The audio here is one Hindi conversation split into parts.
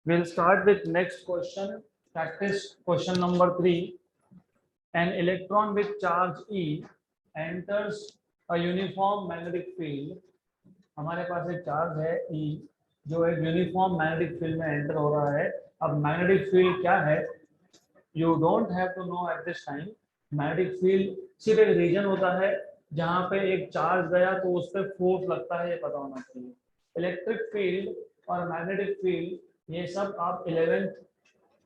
We'll start with next question. Practice question number 3. An electron with charge E enters a uniform magnetic field. हमारे पास एक चार्ज है E जो एक यूनिफॉर्म मैग्नेटिक फील्ड में एंटर हो रहा है. अब मैग्नेटिक फील्ड क्या है? You don't have to know at this time. Magnetic field सिर्फ एक रीजन होता है जहाँ पे एक चार्ज गया तो उस पर फोर्स लगता है, ये पता होना चाहिए. इलेक्ट्रिक फील्ड और मैग्नेटिक फील्ड ये सब आप 11th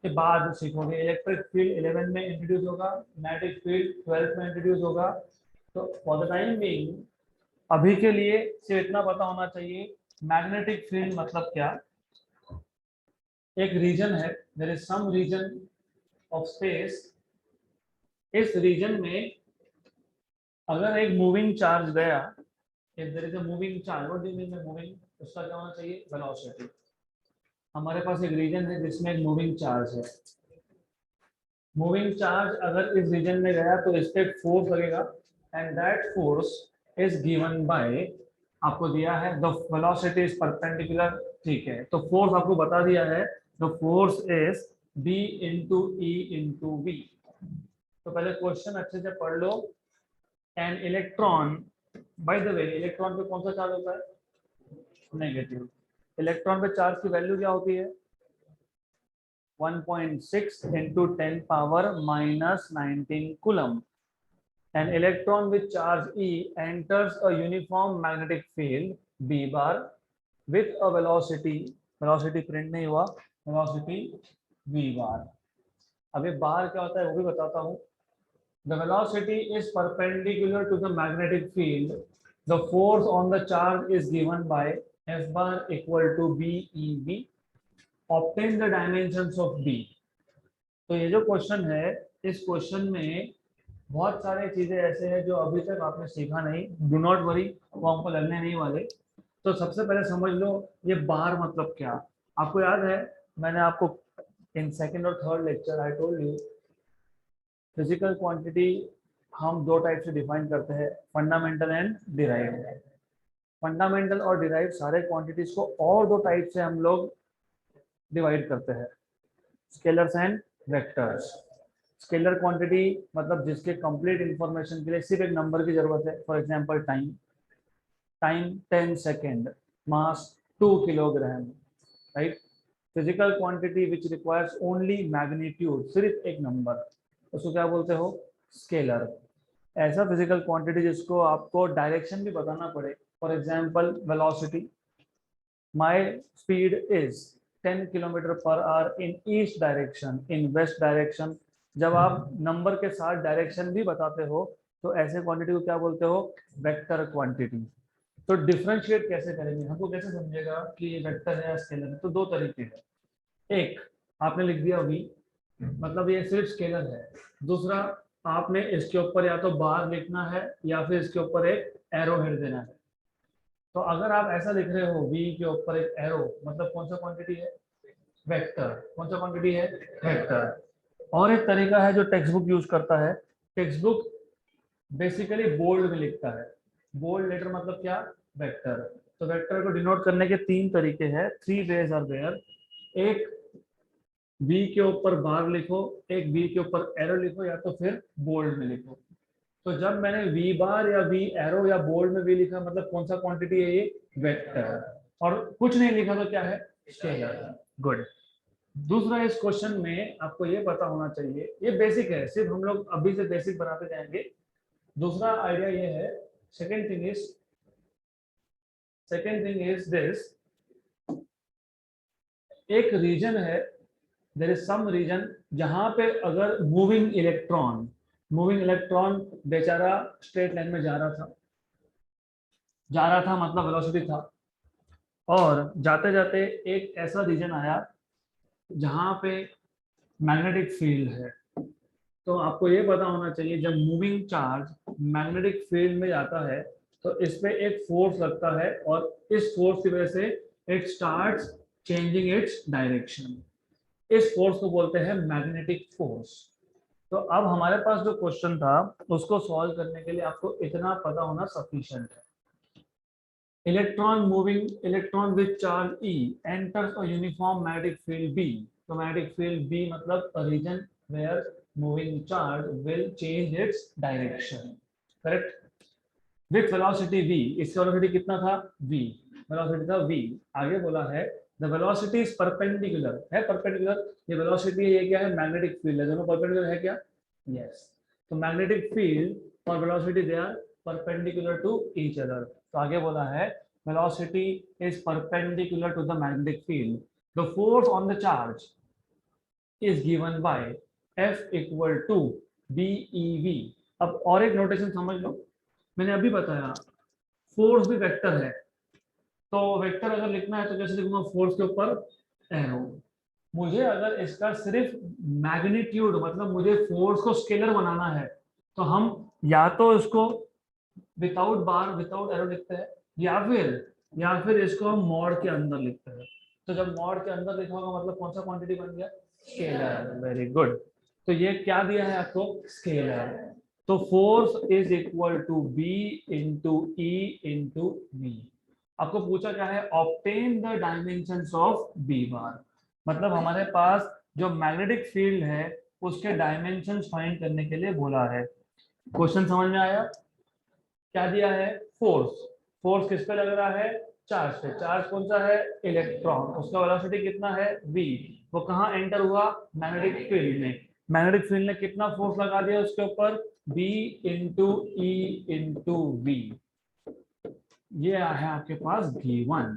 के बाद सीखोगे. इलेक्ट्रिक फील्ड 11 में इंट्रोड्यूस होगा, मैग्नेटिक फील्ड 12th में इंट्रोड्यूस होगा. तो फॉर द टाइम बीइंग अभी के लिए सिर्फ इतना पता होना चाहिए मैग्नेटिक फील्ड मतलब क्या. एक रीजन है, there is some region of space. इस रीजन में अगर एक मूविंग चार्ज गया, if there is a moving charge, what do you mean by moving? उसका क्या होना चाहिए? वेलोसिटी. हमारे पास एक रीजन है जिसमें एक मूविंग चार्ज है. मूविंग चार्ज अगर इस रीजन में गया तो इस पे फोर्स लगेगा and that force is given by, आपको दिया है द वेलोसिटी इज परपेंडिकुलर. ठीक है, तो फोर्स आपको बता दिया है. The force is b into E into V. तो पहले क्वेश्चन अच्छे से पढ़ लो. An electron, by the way electron पे कौन सा चार्ज होता है? नेगेटिव. इलेक्ट्रॉन पे चार्ज की वैल्यू क्या होती है? 1.6 into 10 power minus 19 coulomb. An electron with charge E enters a uniform magnetic field B bar with a velocity, velocity print नहीं हुआ, velocity V bar. अब ये बार क्या होता है वो भी बताता हूँ. The velocity is perpendicular to the magnetic field. The force on the charge is given by F bar equal to BeV. Obtain the dimensions of B. तो ये जो क्वेश्चन है, इस क्वेश्चन में बहुत सारे चीजें ऐसे हैं जो अभी तक आपने सीखा नहीं. डू नॉट वरी, वो हमको लगने नहीं वाले. तो सबसे पहले समझ लो ये बार मतलब क्या. आपको याद है मैंने आपको इन सेकंड और third lecture I told you physical quantity हम दो टाइप से डिफाइन करते हैं, फंडामेंटल एंड डिराइव्ड. फंडामेंटल और डिराइव्ड सारे क्वांटिटीज को और दो टाइप से हम लोग डिवाइड करते हैं, scalars and vectors. Scalar quantity मतलब जिसके कंप्लीट इंफॉर्मेशन के लिए सिर्फ एक नंबर की जरूरत है. For example time, time 10 second, mass 2 kilogram, right. Physical quantity which requires only magnitude, सिर्फ एक नंबर, उसको क्या बोलते हो? स्केलर. ऐसा फिजिकल क्वांटिटी जिसको आपको डायरेक्शन भी बताना पड़े. For example velocity, my speed is 10 kilometre per hour in east direction, in west direction. जब आप नंबर के साथ डायरेक्शन भी बताते हो तो ऐसे क्वांटिटी को क्या बोलते हो? Vector quantity. तो डिफरेंशिएट कैसे करेंगे, हमको कैसे समझेगा कि ये वेक्टर है या स्केलर है? तो दो तरीके हैं. एक, आपने लिख दिया v, मतलब ये सिर्फ स्केलर है. दूसरा, आपने इसके ऊपर या तो बार लिखना है या फिर इसके ऊपर एक एरो हेड देना है. तो अगर आप ऐसा लिख रहे हो v के ऊपर एक एरो, मतलब कौन सा क्वांटिटी है? वेक्टर. कौन सा क्वांटिटी है? वेक्टर. और एक तरीका है जो टेक्स्ट बुक यूज करता है. टेक्स्ट बुक बेसिकली बोल्ड में लिखता है. बोल्ड लेटर मतलब क्या? वेक्टर. तो वेक्टर को डिनोट करने के तीन तरीके हैं, 3 वेज आर देयर. एक v के ऊपर बार लिखो, एक v के ऊपर एरो लिखो, या तो फिर बोल्ड में लिखो. तो जब मैंने v बार या v एरो या बोल्ड में v लिखा मतलब कौन सा क्वांटिटी है ये? वेक्टर. और कुछ नहीं लिखा तो क्या है? स्केलर. गुड. दूसरा, इस क्वेश्चन में आपको ये पता होना चाहिए, ये बेसिक है, सिर्फ हम लोग अभी से बेसिक बनाते जाएंगे. दूसरा आइडिया ये है, सेकेंड थिंग इज दिस. एक रीजन है, देयर इज सम रीजन जहां पे अगर मूविंग इलेक्ट्रॉन बेचारा स्ट्रेट लाइन में जा रहा था मतलब वेलोसिटी था, और जाते जाते एक ऐसा रीजन आया जहां पे मैग्नेटिक फील्ड है. तो आपको ये पता होना चाहिए जब मूविंग चार्ज मैग्नेटिक फील्ड में जाता है तो इस पे एक फोर्स लगता है, और इस फोर्स की वजह से it starts changing its direction. इस फोर्स को बोलते हैं मैग्नेटिक फोर्स. तो अब हमारे पास जो क्वेश्चन था उसको सॉल्व करने के लिए आपको इतना पता होना सफिशिएंट है. electron with charge E enters a uniform magnetic field B. So magnetic field B मतलब a region where moving charge will change its direction. Correct? With velocity v, इसका velocity कितना था v, velocity था v. आगे बोला है the velocity is perpendicular, है perpendicular, ये velocity है, ये क्या है magnetic field है, दोनों perpendicular है क्या? Yes. तो magnetic field और velocity they are perpendicular to each other. तो आगे बोला है velocity is perpendicular to the magnetic field. The force on the charge is given by F equal to BeV. अब और एक नोटेशन समझ लो, मैंने अभी बताया फोर्स भी वेक्टर है, तो वेक्टर अगर लिखना है तो कैसे लिखूंगा, फोर्स के ऊपर एरो. मुझे अगर इसका सिर्फ मैग्नीट्यूड मतलब मुझे फोर्स को स्केलर बनाना है तो हम या तो इसको विदाउट बार विदाउट एरो लिखते हैं या फिर इसको हम मॉड के अंदर लिखते हैं. तो जब मॉड के अंदर लिखा होगा मतलब कौन सा क्वांटिटी बन गया, स्केलर. Very good. तो ये क्या दिया है आपको, स्केलर. तो force is equal to B into E into v. आपको पूछा क्या है, obtain the dimensions of B bar. मतलब हमारे पास जो मैग्नेटिक फील्ड है उसके डायमेंशंस फाइंड करने के लिए बोला है. क्वेश्चन समझ में आया? क्या दिया है, फोर्स. फोर्स किस पे लग रहा है, चार्ज पे. चार्ज कौन सा है, इलेक्ट्रॉन. उसका वेलोसिटी कितना है, v. वो कहाँ एंटर हुआ, मैग्नेटिक फील्ड में. मैग्नेटिक फील्ड ने कितना फोर्स लगा दिया उसके ऊपर, b इंटू ई इंटू वी. ये है आपके पास v1.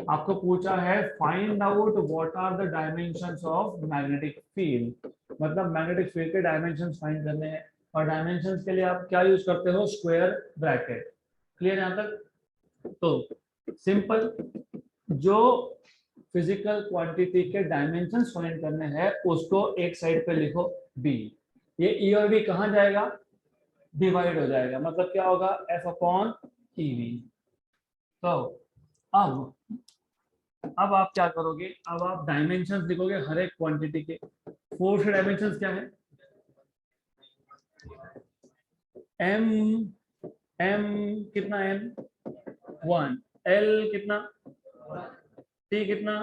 आपको पूछा है find out what are the dimensions of magnetic field. मतलब मैग्नेटिक फील्ड के डायमेंशंस फाइंड करने हैं, और डायमेंशंस के लिए आप क्या यूज करते हो, स्क्वायर ब्रैकेट. क्लियर यहां तक? तो सिंपल, जो फिजिकल क्वांटिटी के डायमेंशंस फाइंड करने हैं उसको एक साइड पे लिखो b. ये e और v कहां जाएगा, डिवाइड हो जाएगा. मतलब क्या होगा, f अपॉन ev. तो अब आप क्या करोगे, अब आप डायमेंशंस लिखोगे हर एक क्वांटिटी के. फोर्स के डायमेंशंस क्या है, m कितना, m 1, l कितना, t कितना,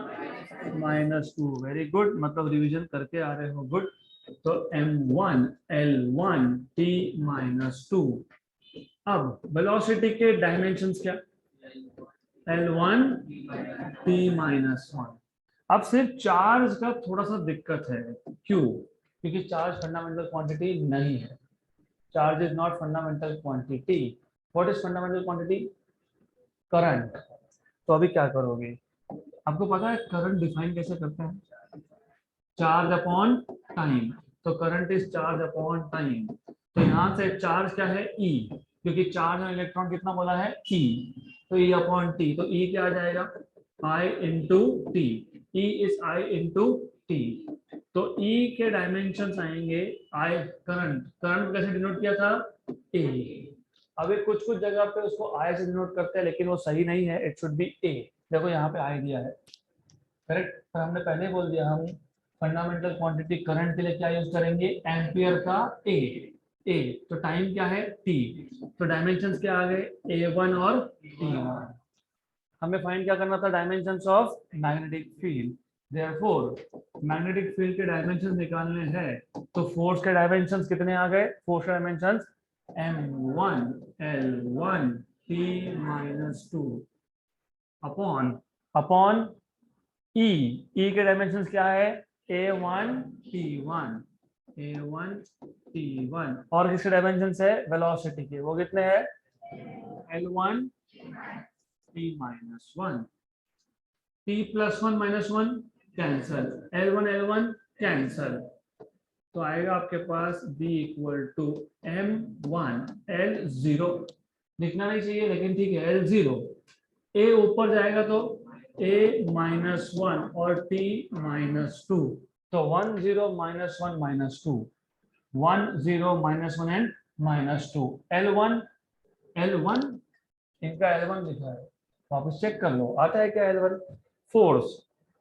-2. वेरी गुड, मतलब रिवीजन करके आ रहे हो, गुड. तो m1 l1 t -2. अब वेलोसिटी के डायमेंशंस क्या, l1 t -1. अब सिर्फ चार्ज का थोड़ा सा दिक्कत है. क्यों? क्योंकि चार्ज फंडामेंटल क्वांटिटी नहीं है. Charge is not fundamental quantity. What is fundamental quantity, current. तो अभी क्या करोगे, आपको पता है करंट डिफाइन कैसे करते हैं, चार्ज अपॉन टाइम. तो current is charge upon time. तो यहाँ से चार्ज क्या है, E. क्योंकि चार्ज और इलेक्ट्रॉन कितना बोला है, E. तो E अपॉन टी. तो E क्या आ जाएगा, I into T. E is I into T. तो E के डायमेंशंस आएंगे I. करंट कैसे डिनोट किया था, A. अभी कुछ जगह पे उसको I से डिनोट करते हैं लेकिन वो सही नहीं है, इट शुड बी A. देखो यहाँ पे I दिया है, करेक्ट. पर हमने पहले बोल दिया हम फंडामेंटल क्वांटिटी करंट के लिए क्या यूज करेंगे, एम्पियर का A. तो टाइम क्या है, T. तो डायमेंशंस क्या आ गए, A1 और T1. हमें फाइंड क्या करना था, dimensions of magnetic field. Therefore magnetic field के डायमेंशंस निकालने हैं तो फोर्स के डायमेंशंस कितने आ गए, फोर्स के dimensions m1 l1 t -2 upon E. E के डायमेंशंस क्या है, A1 T1 और किसके डायमेंशंस है, वेलोसिटी के. वो कितने हैं, L1 t -1. t +1 -1 cancel, L1 cancel. तो आएगा आपके पास b equal to m1 L0. लिखना नहीं चाहिए लेकिन ठीक है, L0. a ऊपर जाएगा तो a -1 और t -2. तो 1 0 -1 -2 1 0 -1 एंड -2. L1 इनका L1 लिखा है, वापस चेक कर लो आता है क्या L1. Force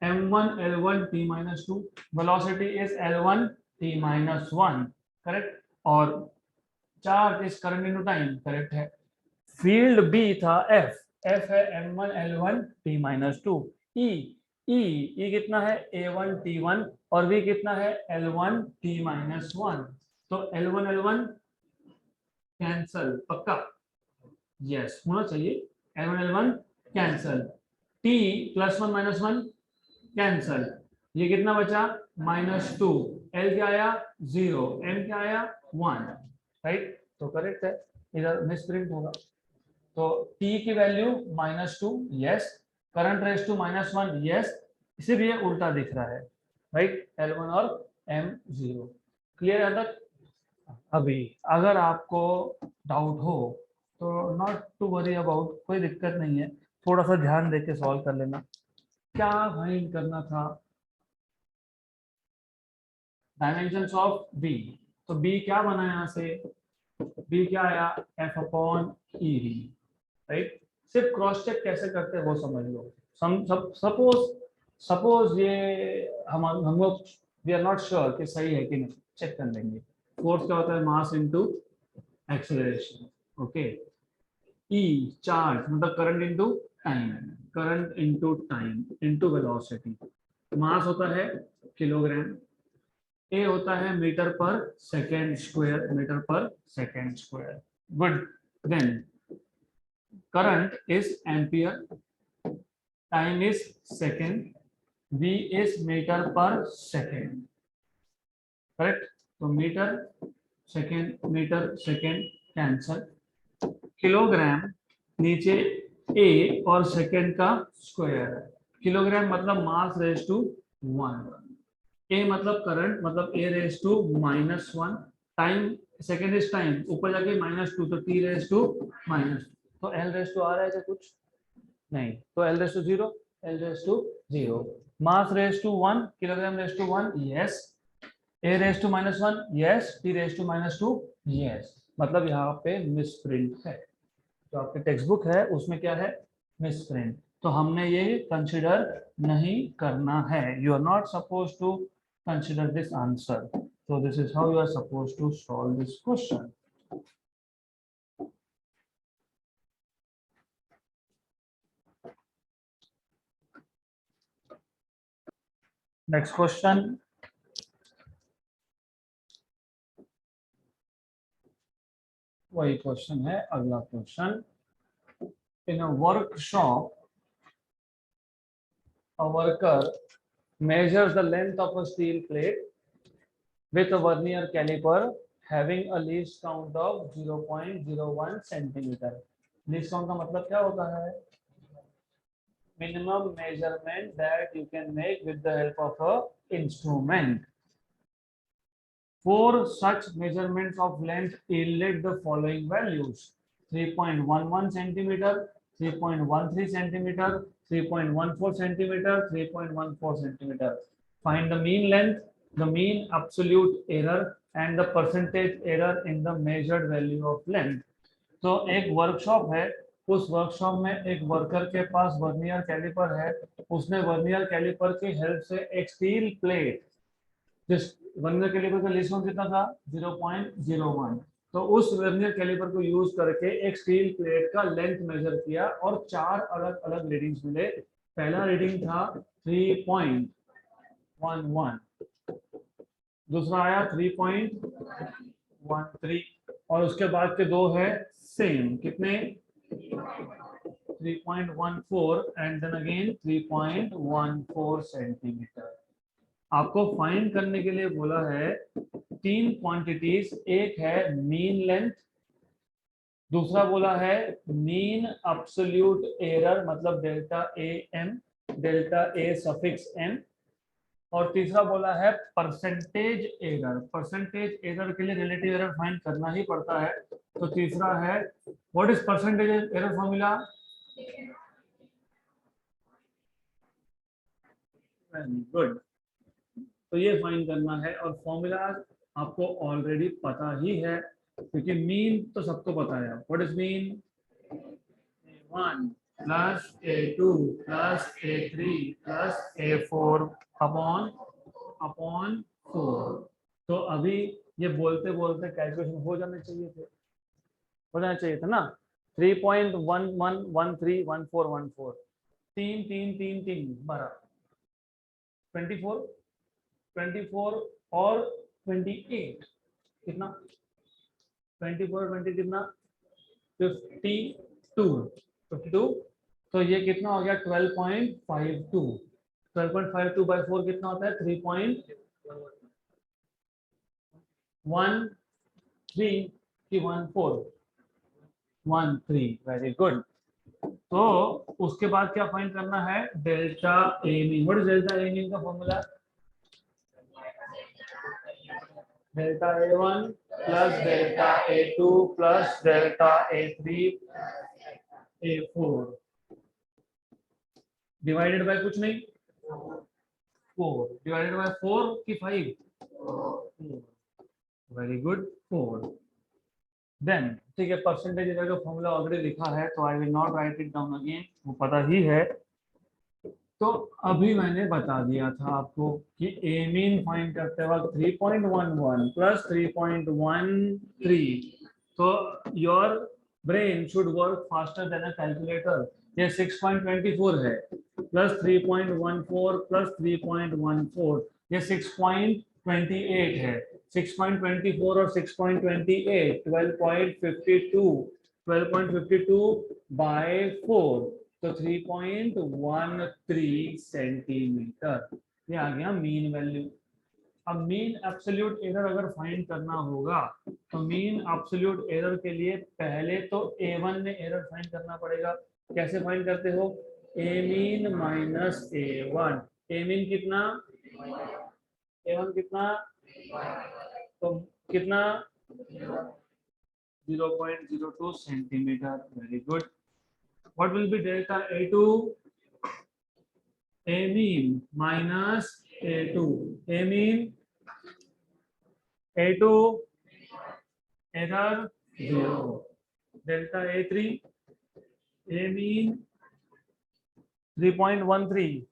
m1 L1 t -2. Velocity is L1 t -1. Correct. और charge is current into time, correct है. फील्ड B था F. एफ है m1 l1 t minus two, E E कितना है a1 t1 और v कितना है l1 t माइनस वन। तो l1 l1 कैंसल पक्का, यस होना चाहिए, l1 l1 cancel, t plus one minus one cancel, ये कितना बचा माइनस टू, l क्या आया जीरो, m क्या आया वन, राइट, तो करेक्ट है, इधर मिसप्रिंट होगा। तो t की value minus two, yes, current raise to minus one, yes, इसीलिए उल्टा दिख रहा है, राइट, l1 और m0, क्लियर है तक। अभी अगर आपको डाउट हो तो नॉट टू वरी अबाउट, कोई दिक्कत नहीं है, थोड़ा सा ध्यान देके सॉल्व कर लेना। क्या फाइंड करना था, डायमेंशंस ऑफ b, तो b क्या बना यहाँ से, b क्या आया f upon E V, right, सिर्फ क्रॉस चेक कैसे करते हैं वो समझ लो। सपोज सपोज ये हम लोग वी आर नॉट श्योर कि सही है कि नहीं, चेक कर लेंगे। फोर्स क्या होता है, mass into acceleration, okay, E charge मतलब current into time, current into time into velocity, mass होता है किलोग्राम, ए होता है metre per second square, metre per second square, good, then current is ampere, time is second, v is meter per second, correct, तो मीटर सेकेंड कैंसल, किलोग्राम नीचे a और सेकेंड का स्क्वायर, किलोग्राम मतलब mass raise to one, a मतलब करंट मतलब a raise to minus one, time second is time, ऊपर जाके माइनस टू, तो t रेज टू माइनस, तो l रेज टू आ रहा है क्या कुछ नहीं, तो l raise to zero, l raise to zero, mass raise to one, kilogram raise to one, yes, a raise to minus one, yes, t raise to minus two, yes, मतलब यहाँ पे मिसप्रिंट है, जो आपके टेक्स्ट बुक है उसमें क्या है मिसप्रिंट, तो हमने ये कंसिडर नहीं करना है, you are not suppose to consider this answer, so this is how you are supposed to solve this question. Next question, वही क्वेश्चन है, अगला question, in a workshop a worker measures the length of a steel plate with a vernier caliper having a least count of 0.01 centimeter, least count का मतलब क्या होता है, minimum measurement that you can make with the help of a instrument. Four such measurements of length yielded the following values: 3.11 centimeter, 3.13 centimeter, 3.14 centimeter, 3.14 centimeter. Find the mean length, the mean absolute error, and the percentage error in the measured value of length. तो एक वर्कशॉप है, उस वर्कशॉप में एक वर्कर के पास वर्नियर कैलिपर है, उसने वर्नियर कैलिपर की हेल्प से एक स्टील प्लेट, जिस वर्नियर कैलिपर का लीस्ट काउंट कितना था 0.01, तो उस वर्नियर कैलिपर को यूज करके एक स्टील प्लेट का लेंथ मेजर किया और चार अलग अलग रीडिंग्स मिले। पहला रीडिंग था 3.11, दूसरा आया 3.13 और उसके बाद के दो है सेम, कितने 3.14 एंड देन अगेन 3.14 सेंटीमीटर। आपको फाइंड करने के लिए बोला है तीन क्वांटिटीज, एक है मीन लेंथ, दूसरा बोला है मीन एब्सोल्यूट एरर मतलब delta a m, delta a suffix m, और तीसरा बोला है परसेंटेज एरर। परसेंटेज एरर के लिए रिलेटिव एरर फाइंड करना ही पड़ता है, तो तीसरा है what is percentage error formula, good, तो ये फाइंड करना है और फॉर्मूला आपको ऑलरेडी पता ही है क्योंकि मीन तो सबको पता है। What is mean, A1 plus A2 plus A3 plus A4 upon 4। तो अभी ये बोलते बोलते कैलकुलेशन हो जाने चाहिए थे, हो जाना चाहिए था ना, 3.11131414 3 3 3 3 12 24 24 और 28 कितना 24 20 कितना 52 तो ये कितना हो गया 12.52 12.52 बाई 4 कितना होता है 3.13 वेरी गुड। तो उसके बाद क्या फाइंड करना है delta A mean. What is delta A mean का formula delta A1 plus delta A2 plus delta A3 A4 divided by कुछ नहीं 4 डिवाइडेड बाय 4 की 5 वेरी गुड 4 देन ठीक है परसेंटेज का फॉर्मूला ऑलरेडी लिखा है तो I will not right it down again वो पता ही है। तो अभी मैंने बता दिया था आपको कि ए मीन फाइंड करते वक्त 3.11 प्लस 3.13 तो your brain should work faster than a calculator. ये 6.24 है प्लस 3.14 प्लस 3.14 ये 6.28 है 6.24 और 6.28 12.52 बाय 4 तो 3.13 सेंटीमीटर ये आ गया मीन वैल्यू। अब मीन एब्सोल्यूट एरर अगर फाइंड करना होगा तो मीन एब्सोल्यूट एरर के लिए पहले तो A1 में एरर फाइंड करना पड़ेगा। कैसे फाइंड करते हो ए मीन माइनस A1 ए मीन कितना A1 कितना तो कितना 0.02 centimetre very good. What will be delta A2? A mean minus A2. A mean A2 error 0. Delta A3 A mean 3.13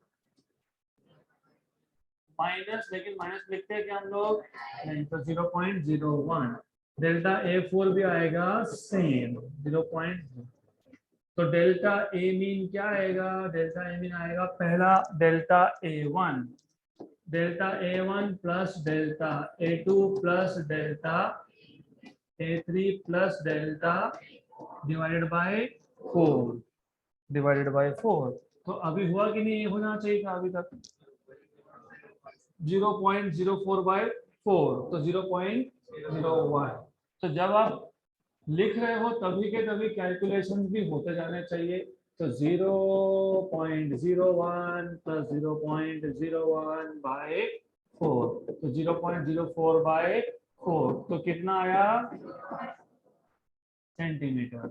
minus लेकिन माइनस लिखते हैं क्या हम लोग नहीं तो 0.01 डेल्टा A4 भी आएगा सेम 0.0 तो डेल्टा ए मीन क्या आएगा डेल्टा ए मीन आएगा पहला delta A1 plus delta A2 plus delta A3 plus delta divided by 4 तो अभी हुआ कि नहीं ये होना चाहिए था अभी तक 0.04 बाय 4 तो 0.01 तो जब आप लिख रहे हो तभी के तभी कैलकुलेशन भी होते जाने चाहिए तो 0.01 प्लस 0.01 बाय 4 तो 0.04 बाय 4 तो कितना आया सेंटीमीटर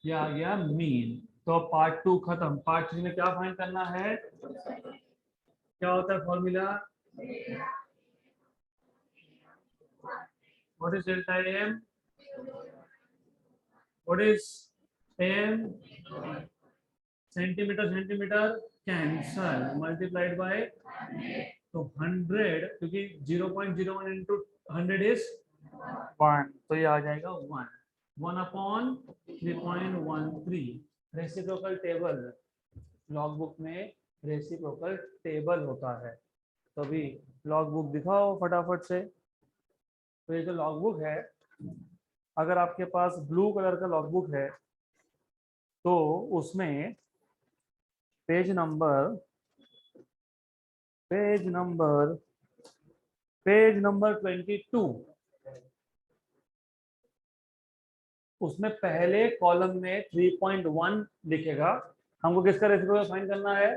ये आ गया मीन। तो पार्ट 2 खत्म पार्ट 3 में क्या फाइंड करना है क्या होता है formula what is delta m What is AM? Centimetre cancel multiplied by तो 100 क्योंकि 0.01 इंटू 100 इज 1 तो ये आ जाएगा 1 upon 3.13 reciprocal table log book में रेसिप्रोकल टेबल होता है तो अभी लॉग बुक दिखाओ फटाफट से। तो ये जो लॉग बुक है अगर आपके पास ब्लू कलर का लॉगबुक है तो उसमें पेज नंबर 22 उसमें पहले कॉलम में 3.1 लिखेगा हमको किसका रेसिप्रोकल फाइंड करना है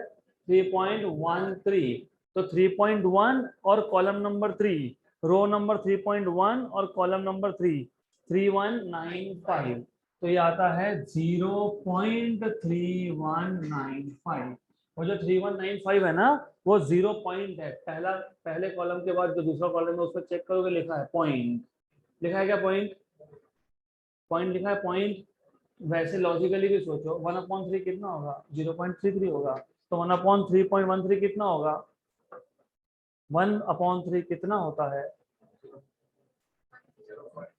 3.13 तो 3.1 और कॉलम नंबर 3 रो नंबर 3.1 और कॉलम नंबर 3 3195 तो ये आता है 0.3195 और जो 3195 है ना वो 0 पॉइंट है पहले कॉलम के बाद जो दूसरा कॉलम है उस पर चेक करोगे लिखा है पॉइंट लिखा है क्या पॉइंट लिखा है पॉइंट। वैसे लॉजिकली भी सोचो 1/3 कितना होगा 0.33 होगा तो 1/3.13 कितना होगा 1/3 कितना होता है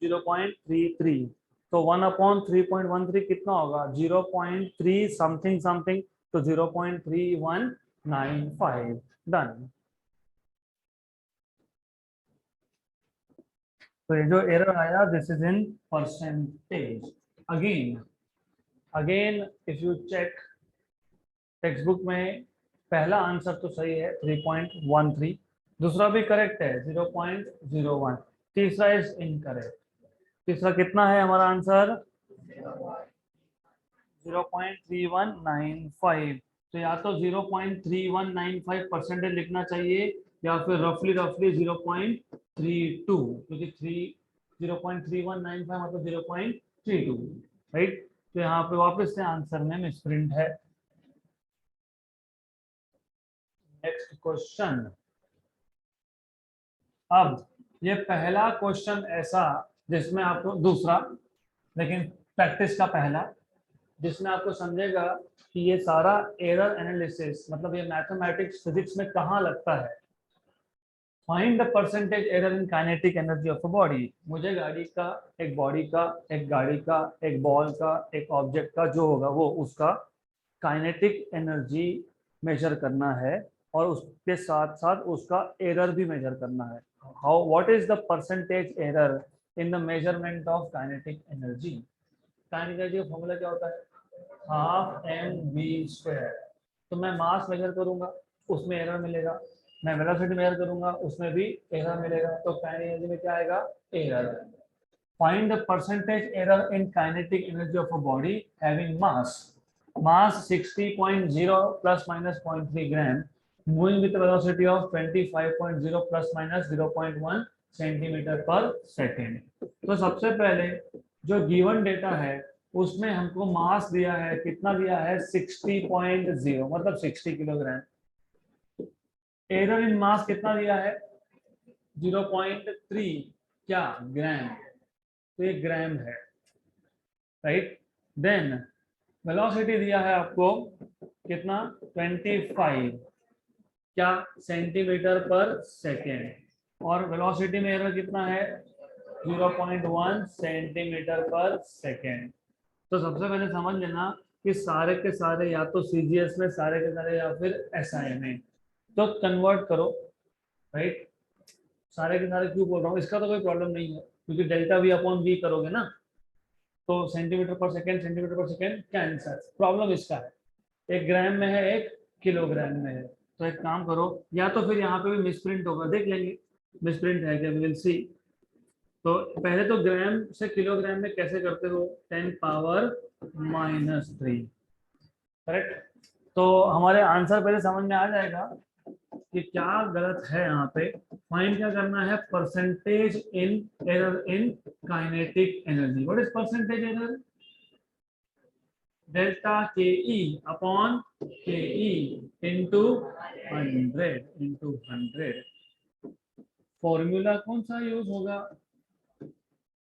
0.33 तो 1/3.13 कितना होगा? 0.3 समथिंग समथिंग, तो 0.3195। डन। तो ये जो एरर आया, this is in percentage. Again again if you check text book में, पहला आंसर तो सही है 3.13, दूसरा भी करेक्ट है 0.01, तीसरा इज इनकरेक्ट। तीसरा कितना है हमारा आंसर? 0.3195। तो या तो 0.3195 परसेंटेज लिखना चाहिए, या फिर रफली रफली 0.32, क्योंकि 0.3195 मतलब 0.32, राइट। तो यहाँ पे वापस से आंसर में मिसप्रिंट है। Next question. अब ये पहला क्वेश्चन ऐसा जिसमें आपको, दूसरा लेकिन प्रैक्टिस का पहला, जिसमें आपको समझेगा कि ये सारा एरर एनालिसिस मतलब ये मैथमेटिक्स फिजिक्स में कहाँ लगता है। Find the percentage error in kinetic energy of a body. मुझे गाड़ी का, एक बॉडी का, एक गाड़ी का, एक बॉल का, एक ऑब्जेक्ट का जो होगा वो उसका काइनेटिक एनर्जी मेजर करना है, और उसके साथ साथ उसका एरर भी मेजर करना है। How, what is the percentage error in the measurement of kinetic energy? Kinetic energy का फॉर्मूला क्या होता है? Half m v square. तो मैं मास मेजर करूंगा, उसमें एरर मिलेगा। मैं वेलोसिटी मेजर करूंगा, उसमें भी एरर मिलेगा। तो काइनेटिक एनर्जी में क्या आएगा? Error. Find the percentage error in kinetic energy of a body having mass. Mass 60.0 plus minus 0.3 gram, moving with velocity of 25.0 plus minus 0.1 centimetre पर सेकेंड। तो सबसे पहले जो गिवन डेटा है उसमें हमको मास दिया है, कितना दिया है? 60.0 मतलब 60 किलोग्राम। एरर इन मास कितना दिया है? 0.3 क्या ग्राम, तो ये ग्राम है, राइट। देन वेलोसिटी दिया है आपको कितना? 25 क्या सेंटीमीटर पर सेकेंड, और वेलोसिटी में एरर कितना है? 0.1 सेंटीमीटर पर सेकेंड। तो सबसे पहले समझ लेना कि सारे के सारे या तो सीजीएस में, सारे के सारे या फिर एसआई में, तो कन्वर्ट करो, राइट। सारे के सारे क्यों बोल रहा हूँ, इसका तो कोई प्रॉब्लम नहीं है, क्योंकि डेल्टा वी अपॉन वी करोगे ना, तो सेंटीमीटर पर सेकेंड, सेंटीमीटर पर सेकेंड कैंसर। प्रॉब्लम इसका है, एक ग्राम में है, एक किलोग्राम में है। तो एक काम करो, या तो फिर यहाँ पे भी मिसप्रिंट होगा, देख लेंगे मिसप्रिंट है क्या, वी विल सी। तो पहले तो ग्राम से किलोग्राम में कैसे करते हो? 10⁻⁻3, करेक्ट। तो हमारे आंसर पहले समझ में आ जाएगा कि क्या गलत है यहाँ पे। फाइंड क्या करना है? Percentage in error in kinetic energy. What is percentage error? Delta के ई अपॉन के ई इंटू 100 फॉर्मूला कौन सा यूज होगा?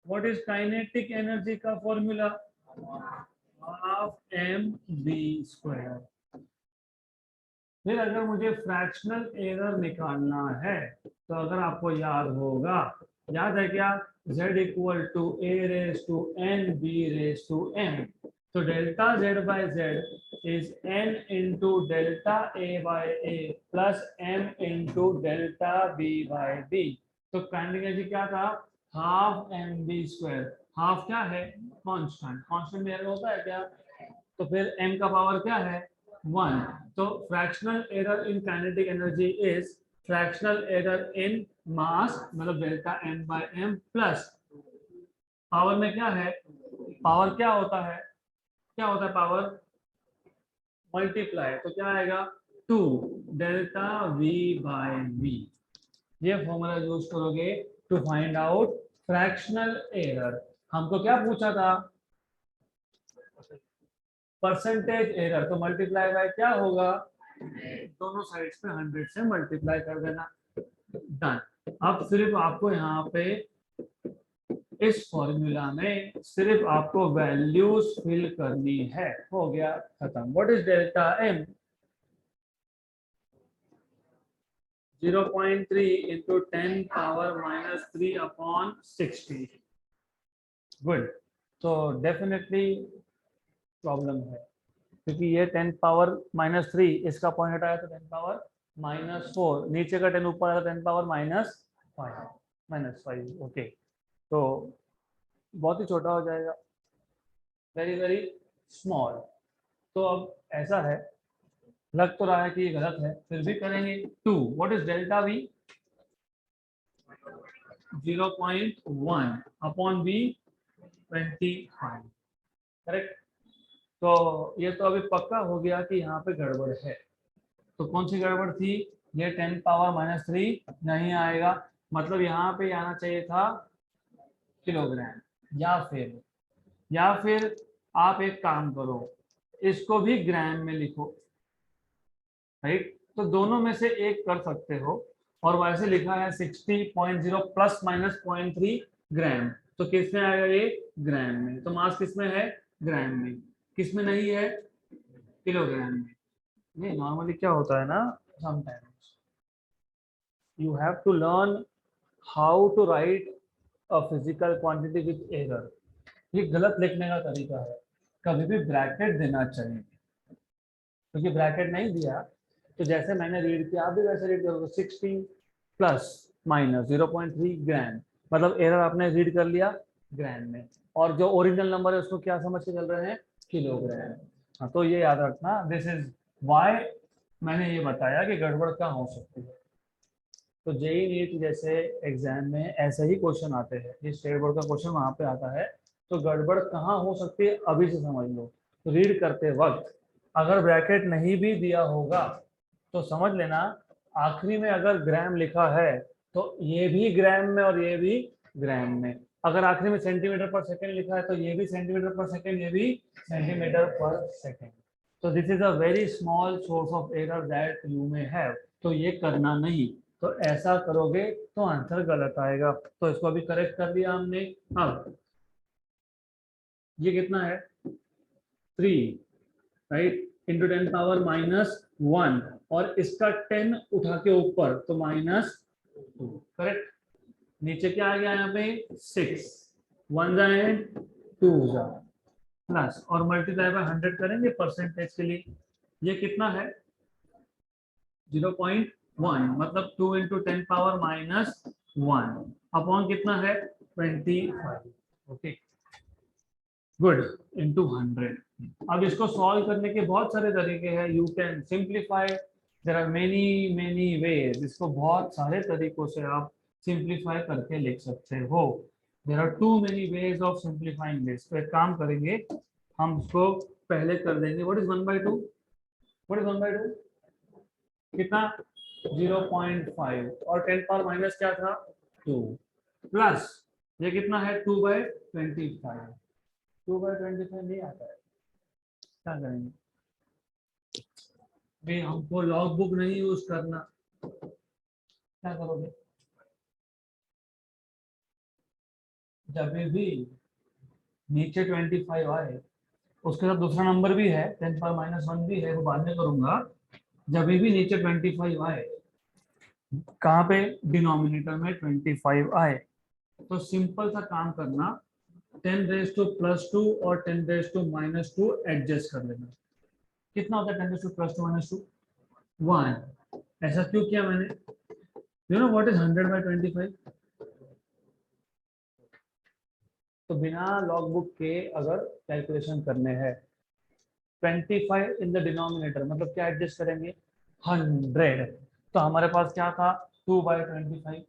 व्हाट इज काइनेटिक एनर्जी का formula? Half M B square. फिर अगर मुझे फ्रैक्शनल एरर निकालना है, तो अगर आपको याद होगा, याद है क्या? z equal to a raise to n b raise to m। तो delta z by z is n into delta a by a plus m into delta b by b। तो काइनेटिक एनर्जी क्या था? Half M B square. Half क्या है? कांस्टेंट। कांस्टेंट में एरर होता है क्या? तो फिर m का पावर क्या है? 1। तो fractional error in kinetic energy is fractional error in mass, मतलब delta m by m plus power में क्या है? पावर क्या होता है? क्या होता है पावर? मल्टीप्लाई। तो क्या आएगा? 2 डेल्टा v बाय v। ये फॉर्मूला यूज करोगे to find out fractional error. हमको क्या पूछा था? Percentage error. तो मल्टीप्लाई बाय क्या होगा? दोनों साइड्स पे 100 से मल्टीप्लाई कर देना। डन। अब सिर्फ आपको यहाँ पे इस फॉर्मूला में सिर्फ आपको वैल्यूज फिल करनी है, हो गया खत्म। What is delta M? 0.3 into 10⁻³ upon 60। Good. तो डेफिनेटली प्रॉब्लम है, क्योंकि ये 10⁻³ इसका पॉइंट हटाया तो 10⁻⁻4, नीचे का 10 ऊपर आया 10⁻⁻5 ओके। तो बहुत ही छोटा हो जाएगा, वेरी वेरी स्मॉल। तो अब ऐसा है, लग तो रहा है कि ये गलत है, फिर भी करेंगे। 2 what is delta V? 0.1 upon B 25, correct. तो ये तो अभी पक्का हो गया कि यहाँ पे गड़बड़ है। तो कौन सी गड़बड़ थी? ये 10⁻³ नहीं आएगा, मतलब यहाँ पे आना चाहिए था किलोग्राम। या फिर आप एक काम करो, इसको भी ग्राम में लिखो, राइट। तो दोनों में से एक कर सकते हो, और वैसे लिखा है 60.0 प्लस माइनस 0.3 ग्राम, तो किस में आएगा ये? ग्राम में। तो मास किस में है? ग्राम में। किस में नहीं है? किलोग्राम में। नहीं, नॉर्मली क्या होता है ना, sometimes you have to learn how to write a physical quantity with error. ये गलत लिखने का तरीका है, कभी भी ब्रैकेट देना चाहिए, क्योंकि ब्रैकेट नहीं दिया तो जैसे मैंने रीड किया आप भी वैसे रीड करोगे, 60 प्लस माइनस 0.3 ग्राम, मतलब एरर आपने रीड कर लिया ग्राम में, और जो ओरिजिनल नंबर है उसको क्या समझ के चल रहे हैं? किलोग्राम। हाँ, तो ये याद रखना, दिस इज वाई मैंने ये बताया कि गड़बड़ क्या हो सकती है। तो जेई नीट जैसे एग्जाम में ऐसे ही क्वेश्चन आते हैं, ये स्टेट बोर्ड का क्वेश्चन वहां पे आता है, तो गड़बड़ कहाँ हो सकती है अभी से समझ लो। तो रीड करते वक्त अगर ब्रैकेट नहीं भी दिया होगा तो समझ लेना, आखिरी में अगर ग्राम लिखा है तो ये भी ग्राम में और ये भी ग्राम में। अगर आखिरी में सेंटीमीटर पर सेकंड लिखा है तो ये भी सेंटीमीटर पर सेकंड, ये भी सेंटीमीटर पर सेकंड। तो this is a very small source of error that you may have, तो ये करना नहीं। तो ऐसा करोगे तो आंसर गलत आएगा। तो इसको अभी करेक्ट कर दिया हमने। अब ये कितना है? 3, राइट, इंटू 10⁻⁻1, और इसका 10 उठा के ऊपर तो -2, करेक्ट। नीचे क्या आ गया यहाँ पे? 6, 1 जाए 2 जा, प्लस और मल्टीप्लाई बाय 100 करेंगे परसेंटेज के लिए। ये कितना है? 0.1, मतलब 2 इंटू 10⁻⁻1 अपॉन कितना है? 25, ओके, गुड, इंटू 100। अब इसको सॉल्व करने के बहुत सारे तरीके हैं, you can simplify, there are many many ways. इसको बहुत सारे तरीकों से आप सिंप्लीफाई करके लिख सकते हो। There are too many ways of simplifying this. तो एक काम करेंगे, हम इसको पहले कर देंगे। What is 1/2? What is 1/2? कितना? 0.5, और 10 पावर माइनस क्या था? 2, प्लस ये कितना है? 2/25। 2/25 नहीं आता है, क्या करेंगे भाई? हमको लॉग बुक नहीं यूज करना, क्या करोगे? जब भी नीचे 25 आए, उसके साथ दूसरा नंबर भी है 10⁻⁻1 भी है, वो बाद में करूंगा। जब भी नीचे 25 आए, कहाँ पे? डिनोमिनेटर में 25 आए, तो सिंपल सा काम करना, 10⁻+2 और 10⁻−2 एडजस्ट कर लेना। कितना होता है 10⁻+2 - 1? ऐसा क्यों किया मैंने? You know what is 100/25? तो बिना लॉग बुक के अगर कैलकुलेशन करने हैं, 25 इन द डिनोमिनेटर, मतलब क्या एडजस्ट करेंगे? 100। तो हमारे पास क्या था? 2/25।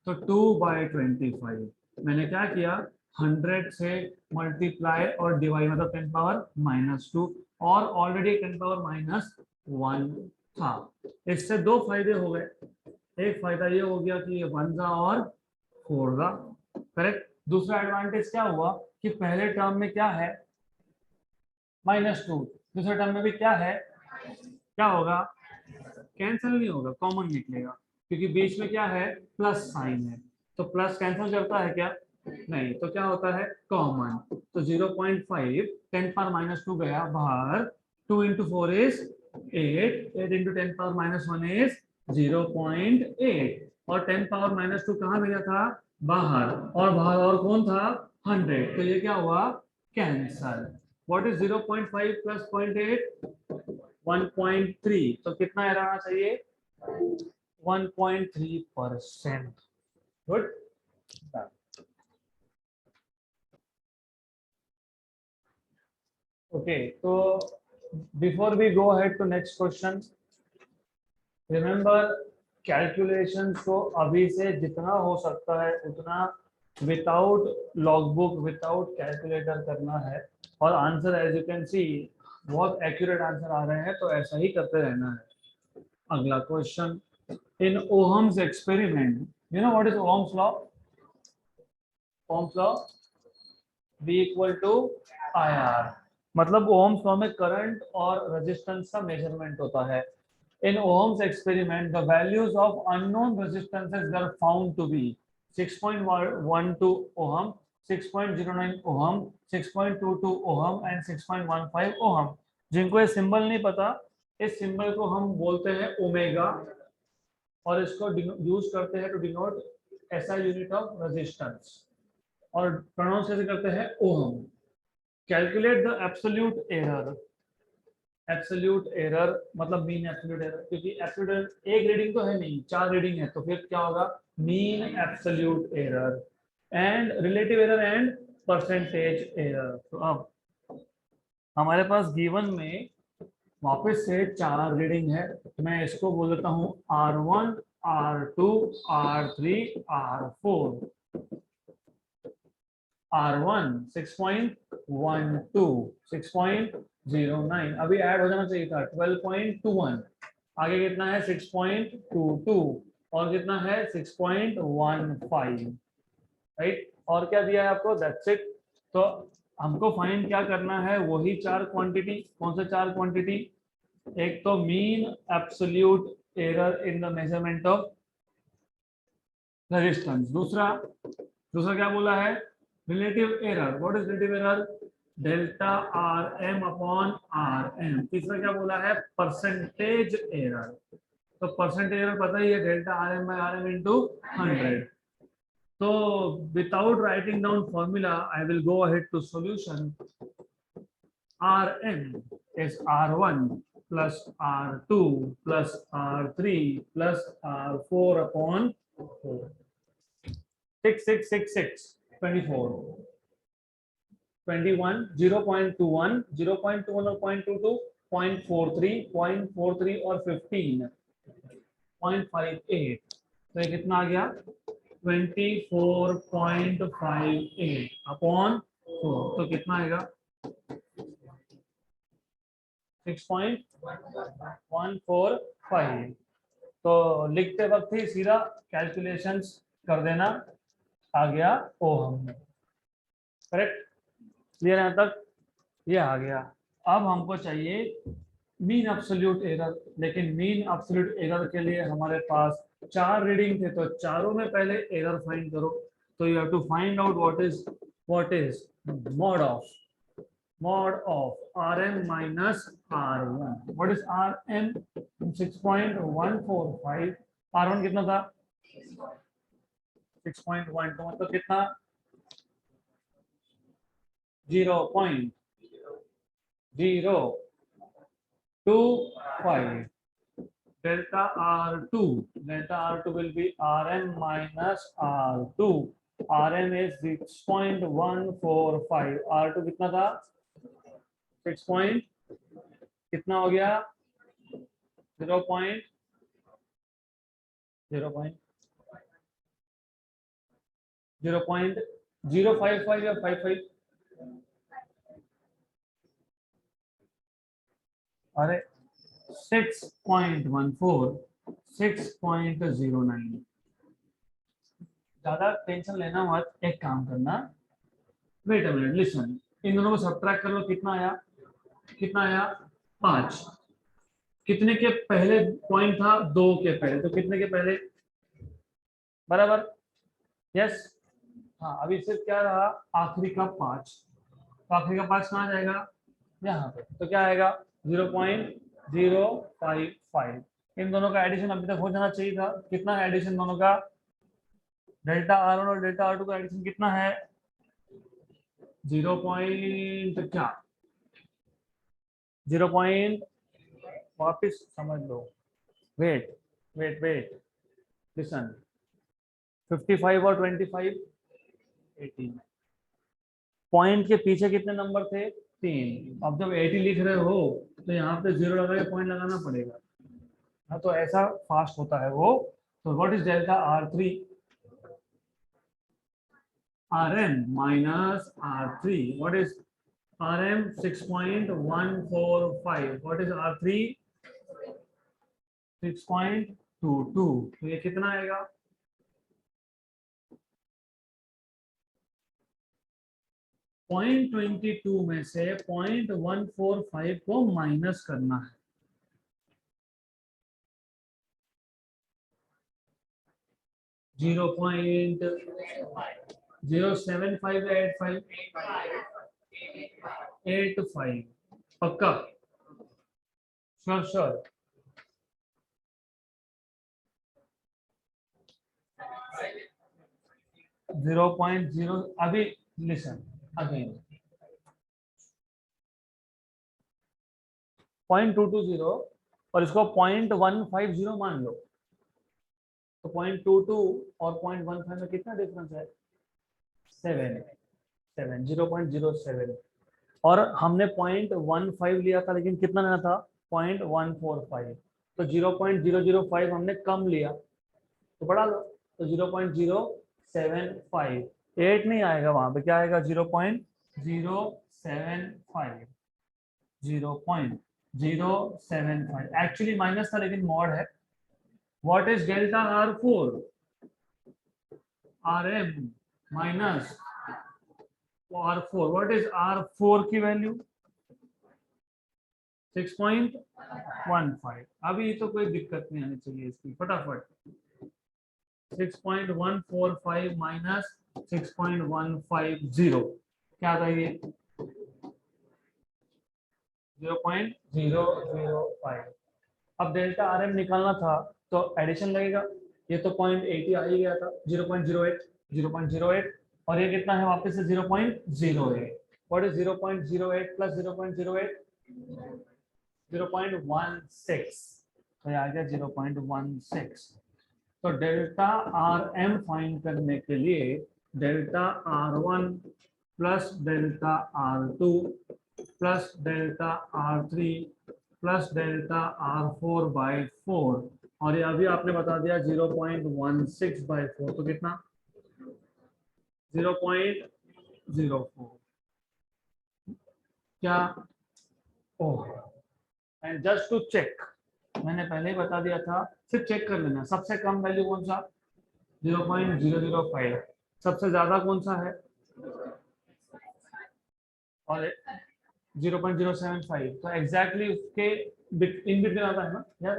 तो 2/25 मैंने क्या किया? 100 से मल्टीप्लाई और डिवाइड, मतलब 10⁻⁻2, और ऑलरेडी 10⁻⁻1 था। इससे दो फायदे हो गए। एक फायदा ये हो गया कि ये 1 था और 4 था, करेक्ट। दूसरा एडवांटेज क्या हुआ कि पहले टर्म में क्या है? -2, दूसरे टर्म में भी क्या है? क्या होगा? कैंसिल नहीं होगा, कॉमन निकलेगा, क्योंकि बीच में क्या है? प्लस साइन है। तो प्लस कैंसिल करता है क्या? नहीं। तो क्या होता है? कॉमन। तो 0.5, 10⁻⁻2 गया बाहर, 2 इंटू 4 इज 8, 8 इंटू 10⁻⁻1 इज 0.8, और 10⁻⁻2 कहाँ भेजा था? बाहर, और बाहर और कौन था? 100। तो ये क्या हुआ? कैंसल। What is 0.5 plus 0.8? 1.3। तो कितना एरर आना चाहिए? 1.3%। गुड। ओके, तो before we go ahead to next question, remember calculations को अभी से जितना हो सकता है उतना विदाउट लॉगबुक, विदाउट कैलकुलेटर करना है। और answer as you can see बहुत एक्यूरेट आंसर आ रहे हैं, तो ऐसा ही करते रहना है। अगला question, in Ohm's experiment, you know what is Ohm's law? Ohm's law V equal to IR, मतलब ओहम्स लॉ में करंट और रेजिस्टेंस का मेजरमेंट होता है। In Ohm's experiment, the values of unknown resistances were found to be 6.12 ohm, 6.09 ohm, 6.22 ohm and 6.15 ohm। जिनको ये सिंबल नहीं पता, इस सिंबल को हम बोलते हैं ओमेगा, और इसको यूज करते हैं to denote SI unit of resistance, और प्रोनाउंस कैसे करते हैं? Ohm. Calculate the absolute error. Absolute error मतलब मीन एब्सोल्यूट एरर, क्योंकि एब्सोल्यूट एक रीडिंग तो है नहीं, 4 रीडिंग है, तो फिर क्या होगा? Mean absolute error and relative error and percentage error. तो अब हमारे पास गिवन में वापस से 4 रीडिंग है, तो मैं इसको बोल देता हूँ R1, R2, R3, R4। R1 6.12, 6.09, अभी ऐड हो जाना चाहिए था 12.21, आगे कितना है? 6.22, और कितना है? 6.15, राइट। और क्या दिया है आपको? That's it. तो हमको फाइंड क्या करना है? वही 4 क्वांटिटी। कौन से 4 क्वांटिटी? एक तो mean absolute error in the measurement of resistance, दूसरा क्या बोला है? Relative error. What is relative error? Delta RM upon RM। तीसरा क्या बोला है? Percentage error. तो परसेंटेज एरर पता ही है, delta RM by RM into 100। तो without writing down formula I will go ahead to solution. RM is R1 plus R2 plus R3 plus R4 upon 4। 6 6 6 6 24, 21, 0.21, 0.21 और 0.22, 0.43, 0.43 और 15, 0.58। तो ये कितना आ गया? 24.58 अपॉन 4। तो कितना आएगा? 6.145। तो लिखते वक्त ही सीधा कैलकुलेशंस कर देना, आ गया ओहम में। करेक्ट? क्लियर है तक? ये आ गया। अब हमको चाहिए मीन एब्सोल्यूट एरर, लेकिन मीन एब्सोल्यूट एरर के लिए हमारे पास 4 रीडिंग थे, तो चारों में पहले एरर फाइंड करो। तो you have to find out what is mod of RM minus R1। What is RM? 6.145। R1 कितना था? 6.12, मतलब कितना? 0.025। delta R2 will be RM minus R2। RM is 6.145, R2 कितना था? 6 पॉइंट कितना हो गया? 0.055 या 55? अरे 6.14, 6.09। ज्यादा टेंशन लेना मत, एक काम करना, वेट अ मिनट, लिसन, इन दोनों को सब्ट्रैक्ट कर लो। कितना आया? 5। कितने के पहले पॉइंट था? 2 के पहले, तो कितने के पहले? बराबर, यस। हाँ, अभी सिर्फ क्या रहा? आखिरी का 5। तो आखिरी का 5 कहाँ जाएगा? यहाँ पे। तो क्या आएगा? 0.055। इन दोनों का एडिशन अभी तक हो जाना चाहिए था। कितना है एडिशन दोनों का? डेल्टा R1 और डेल्टा R2 का एडिशन कितना है? 0 पॉइंट क्या 0 पॉइंट वापिस समझ लो। वेट वेट वेट लिसन 55 और 25 18 पॉइंट के पीछे कितने नंबर थे 3। अब जब 80 लिख रहे हो तो यहाँ पे 0 लगा के पॉइंट लगाना पड़ेगा। हाँ तो ऐसा फास्ट होता है वो। तो what is delta R3 RM minus R3 what is RM 6.145 what is R3 6.22 तो ये कितना आएगा 0.22 में से 0.145 को माइनस करना है। 0.07585 पक्का श्योर श्योर 0.0 अभी लिसन अगेन 0.220 और इसको 0.150 मान लो तो 0.22 और 0.15 में कितना डिफरेंस है 7 0.07 और हमने 0.15 लिया था लेकिन कितना लेना था 0.145 तो 0.005 हमने कम लिया तो बढ़ा लो तो 0.075 8 नहीं आएगा वहां पे क्या आएगा 0.075 0.075 एक्चुअली माइनस था लेकिन मॉड है। What is delta R4 RM minus R4 what is R4 की वैल्यू 6.15 अभी तो कोई दिक्कत नहीं आनी चाहिए इसकी फटाफट 6.145 माइनस 6.150 क्या था ये 0.005 अब डेल्टा RM निकालना था तो एडिशन लगेगा ये तो 0.80 आ ही गया था 0.08 और ये कितना है वापस से 0.08 व्हाट इज 0.08 प्लस 0.08 0.16 तो ये आ गया 0.16 तो डेल्टा RM फाइंड करने के लिए delta R1 plus delta R2 plus delta R3 plus delta R4 by 4 और ये अभी आपने बता दिया 0.16 बाई 4 तो कितना 0.04 क्या oh and just to check मैंने पहले ही बता दिया था सिर्फ चेक कर लेना सबसे कम वैल्यू कौन सा 0.005 सबसे ज्यादा कौन सा है और 0.075 तो एग्जैक्टली उसके इन बिटवीन आता है ना यार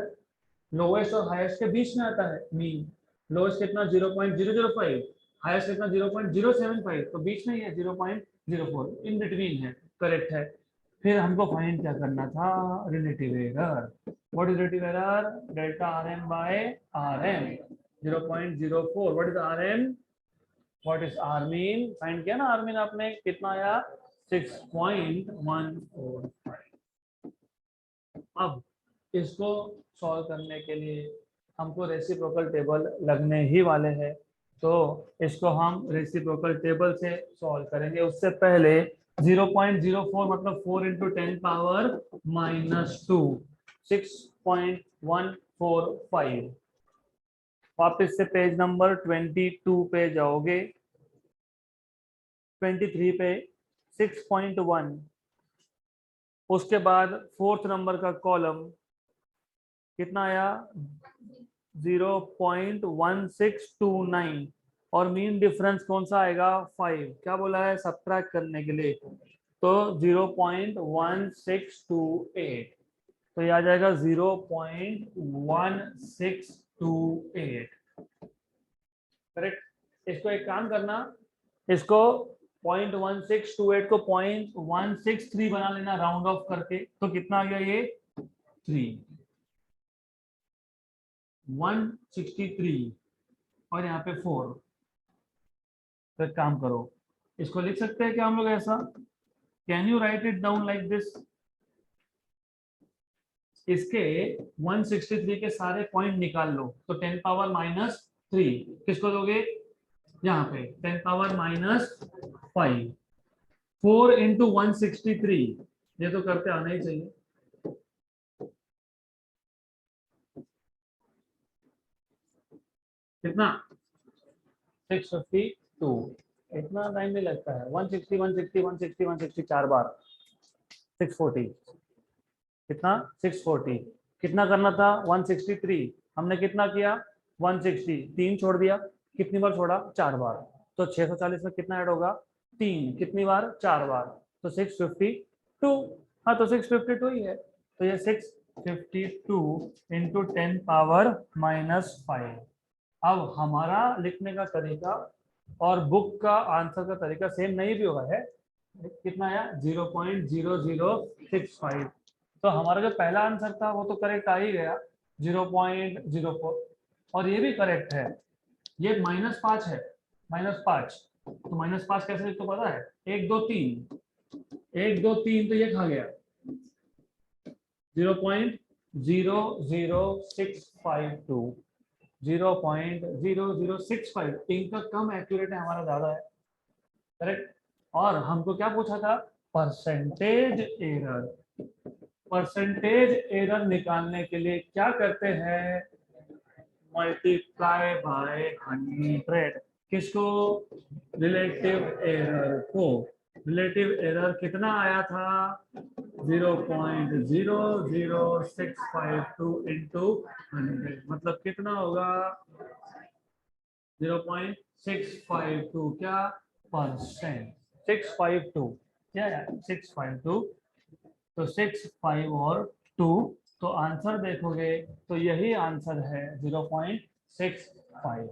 लोएस्ट और हाईएस्ट के बीच में आता है मीन लोएस्ट कितना 0.005 हाईएस्ट कितना 0.075 तो बीच में ही है 0.04 इन बिटवीन है करेक्ट है। फिर हमको फाइंड क्या करना था relative error what is relative error delta RM by RM 0.04 what is RM what is R mean find किया ना R मीन आपने कितना आया 6.145 अब इसको सॉल्व करने के लिए हमको रेसिप्रोकल टेबल लगने ही वाले हैं तो इसको हम रेसिप्रोकल टेबल से सॉल्व करेंगे उससे पहले 0.04 मतलब 4 इंटू 10 पावर -2 6.145 वापस से पेज नंबर 22 पे जाओगे 23 पे 6.1 उसके बाद फोर्थ नंबर का कॉलम कितना आया 0.1629 और मीन डिफरेंस कौन सा आएगा 5 क्या बोला है सब्ट्रैक्ट करने के लिए तो 0.1628 तो ये आ जाएगा 0.1628 करेक्ट। इसको एक काम करना इसको 0.1628 को 0.163 बना लेना राउंड ऑफ करके तो कितना आ गया ये 163 और यहाँ पे 4 तो एक काम करो इसको लिख सकते हैं क्या हम लोग ऐसा? Can you right it down like this? इसके 163 के सारे पॉइंट निकाल लो, तो 10 पावर माइनस 3 किसको दोगे? यहाँ पे 10 पावर माइनस 5, 4 इंटू 163, ये तो करते आना ही चाहिए। कितना? 652। इतना टाइम नहीं लगता है। 160 160 160 160 4 बार 640। कितना? 640। कितना करना था? 163। हमने कितना किया? 160, 3 छोड़ दिया। कितनी बार छोड़ा? 4 बार। तो 640 में कितना ऐड होगा? 3। कितनी बार? 4 बार। तो 652। हाँ, तो 652 ही है। तो ये 652 इंटू 10 पावर माइनस 5। अब हमारा लिखने का तरीका और बुक का आंसर का तरीका सेम नहीं भी हुआ है। कितना आया? 0.0065। तो हमारा जो पहला आंसर था वो तो करेक्ट आ ही गया, 0.04। और ये भी करेक्ट है। ये -5 है, -5। तो -5 कैसे लिखते पता है? 1 2 3, 1 2 3, तो ये खा गया 0.00652, 0.0065। इनका कम एक्यूरेट है, हमारा ज्यादा है। करेक्ट। और हमको क्या पूछा था? Percentage error. परसेंटेज एरर निकालने के लिए क्या करते हैं? Multiply by 100। किसको? रिलेटिव एरर को। रिलेटिव एरर कितना आया था? 0.00652 इंटू 100, मतलब कितना होगा? 0.652 क्या? परसेंट। 652 क्या है? 652। तो 6 5 और 2, तो आंसर देखोगे तो यही आंसर है 0.65।